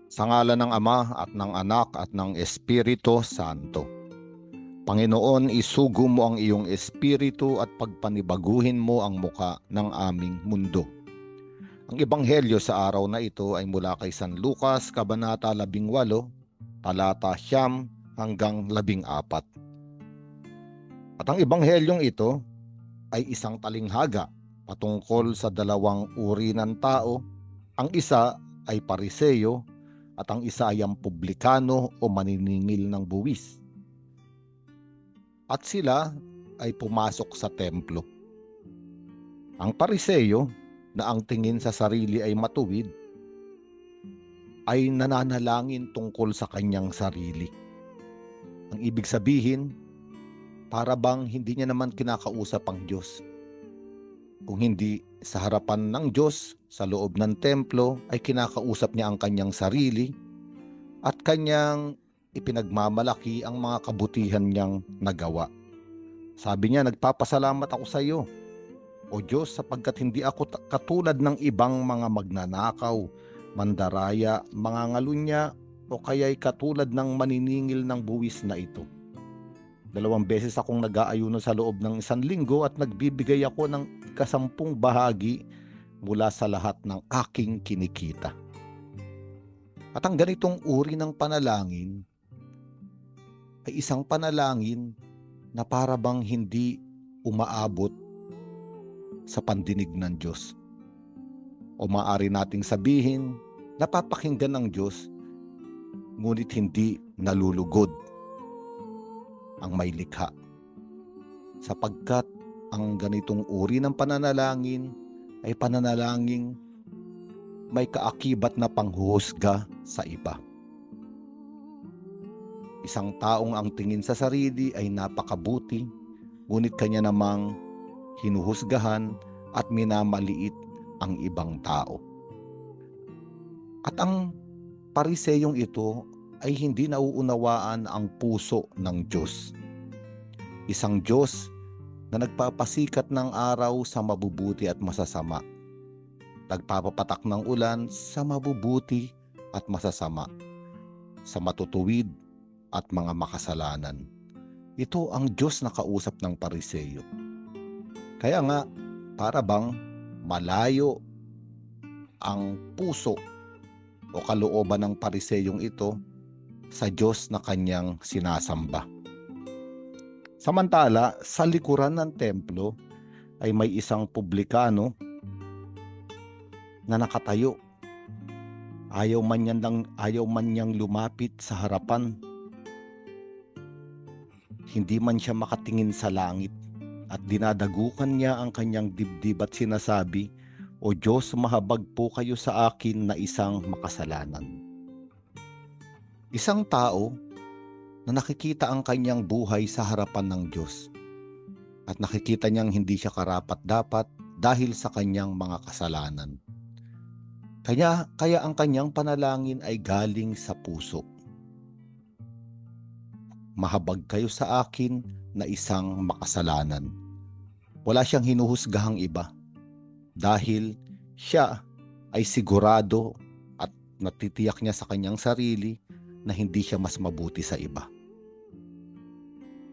Sa ngalan ng Ama at ng Anak at ng Espiritu Santo. Panginoon, isugo mo ang iyong espiritu at pagpanibaguhin mo ang muka ng aming mundo. Ang ebanghelyo sa araw na ito ay mula kay San Lucas, Kabanata 18, talata 9 hanggang 14. At ang ebanghelyong ito ay isang talinghaga patungkol sa dalawang uri ng tao. Ang isa ay Pariseyo at ang isa ay ang publikano o maniningil ng buwis. At sila ay pumasok sa templo. Ang Pariseyo, na ang tingin sa sarili ay matuwid, ay nananalangin tungkol sa kanyang sarili. Ang ibig sabihin, para bang hindi niya naman kinakausap ang Diyos. Kung hindi sa harapan ng Diyos, sa loob ng templo, ay kinakausap niya ang kanyang sarili at kanyang ipinagmamalaki ang mga kabutihan niyang nagawa. Sabi niya, nagpapasalamat ako sa iyo, O Diyos, sapagkat hindi ako katulad ng ibang mga magnanakaw, mandaraya, mangangalunya, o kaya'y katulad ng maniningil ng buwis na ito. 2 beses akong nag-aayuno sa loob ng 1 linggo at nagbibigay ako ng 10 bahagi mula sa lahat ng aking kinikita. At ang ganitong uri ng panalangin ay isang panalangin na para bang hindi umaabot sa pandinig ng Diyos. O maaari nating sabihin, napapakinggan ng Diyos, ngunit hindi nalulugod ang may likha. Sapagkat ang ganitong uri ng pananalangin ay pananalangin may kaakibat na panghuhusga sa iba. Isang taong ang tingin sa sarili ay napakabuti, ngunit kanya namang hinuhusgahan at minamaliit ang ibang tao. At ang pariseyong ito ay hindi nauunawaan ang puso ng Diyos. Isang Diyos na nagpapasikat ng araw sa mabubuti at masasama. Nagpapapatak ng ulan sa mabubuti at masasama, sa matutuwid at mga makasalanan. Ito ang Diyos na kausap ng pariseyo. Kaya nga, para bang malayo ang puso o kalooban ng pariseyong ito sa Diyos na kanyang sinasamba. Samantala, sa likuran ng templo ay may isang publikano na nakatayo. Ayaw man niyang lumapit sa harapan. Hindi man siya makatingin sa langit at dinadagukan niya ang kanyang dibdib at sinasabi, O Diyos, mahabag po kayo sa akin na isang makasalanan. Isang tao na nakikita ang kanyang buhay sa harapan ng Diyos at nakikita niyang hindi siya karapat-dapat dahil sa kanyang mga kasalanan. Kaya ang kanyang panalangin ay galing sa puso. Mahabag kayo sa akin na isang makasalanan. Wala siyang hinuhusgahang iba dahil siya ay sigurado at natitiyak niya sa kanyang sarili na hindi siya mas mabuti sa iba.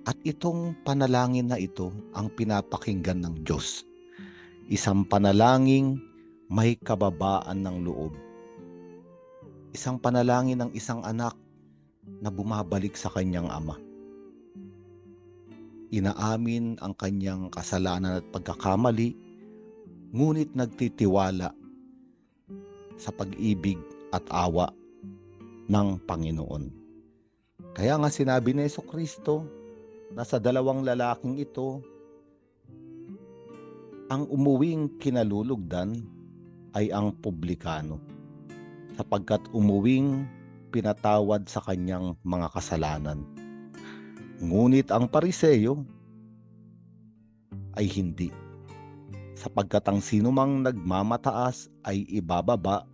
At itong panalangin na ito ang pinapakinggan ng Diyos. Isang panalangin may kababaan ng loob. Isang panalangin ng isang anak na bumabalik sa kanyang ama. Inaamin ang kanyang kasalanan at pagkakamali, ngunit nagtitiwala sa pag-ibig at awa ng Panginoon. Kaya nga sinabi ni Jesucristo na sa dalawang lalaking ito, ang umuwing kinalulugdan ay ang publikano, sapagkat umuwing pinatawad sa kanyang mga kasalanan. Ngunit ang pariseyo ay hindi, sapagkat ang sinumang nagmamataas ay ibababa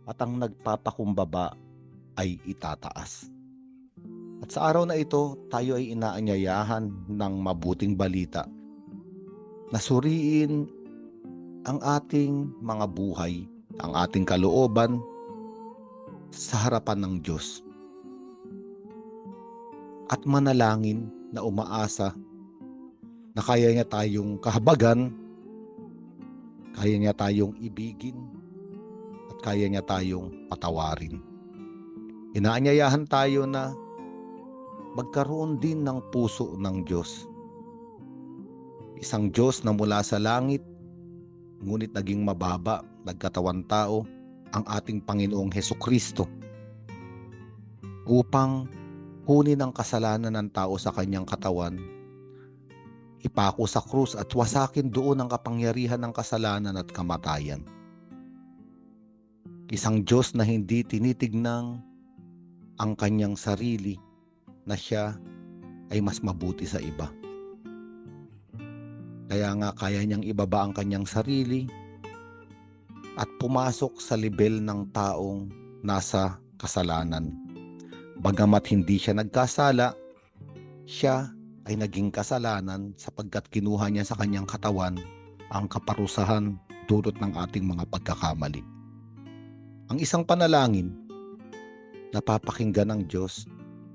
at ang nagpapakumbaba ay itataas. At sa araw na ito, tayo ay inaanyayahan ng mabuting balita na suriin ang ating mga buhay, ang ating kalooban, sa harapan ng Diyos at manalangin na umaasa na kaya niya tayong kahabagan, kaya niya tayong ibigin, at kaya niya tayong patawarin. Inaanyayahan tayo na magkaroon din ng puso ng Diyos. Isang Diyos na mula sa langit, ngunit naging mababa, nagkatawan tao, ang ating Panginoong Hesukristo, upang kunin ang kasalanan ng tao sa kanyang katawan, ipako sa krus at wasakin doon ang kapangyarihan ng kasalanan at kamatayan. Isang Diyos na hindi tinitignang ang kanyang sarili na siya ay mas mabuti sa iba. Kaya nga kaya niyang ibaba ang kanyang sarili at pumasok sa level ng taong nasa kasalanan. Bagamat hindi siya nagkasala, siya ay naging kasalanan sapagkat kinuha niya sa kanyang katawan ang kaparusahan dulot ng ating mga pagkakamali. Ang isang panalangin na papakinggan ng Diyos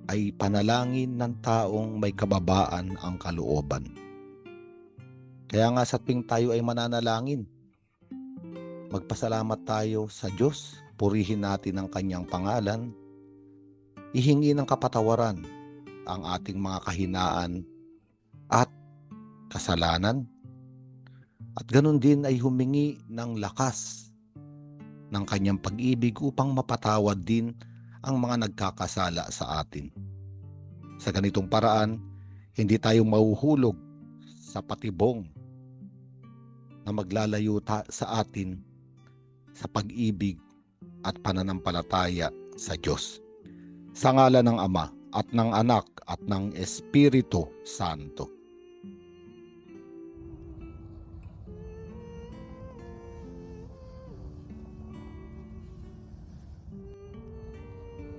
ay panalangin ng taong may kababaan ang kalooban. Kaya nga sa tuwing tayo ay mananalangin, magpasalamat tayo sa Diyos, purihin natin ang kanyang pangalan, ihingi ng kapatawaran ang ating mga kahinaan at kasalanan, at ganun din ay humingi ng lakas ng kanyang pag-ibig upang mapatawad din ang mga nagkakasala sa atin. Sa ganitong paraan, hindi tayo mahuhulog sa patibong na maglalayo sa atin sa pag-ibig at pananampalataya sa Diyos. Sa ngalan ng Ama at ng Anak at ng Espiritu Santo.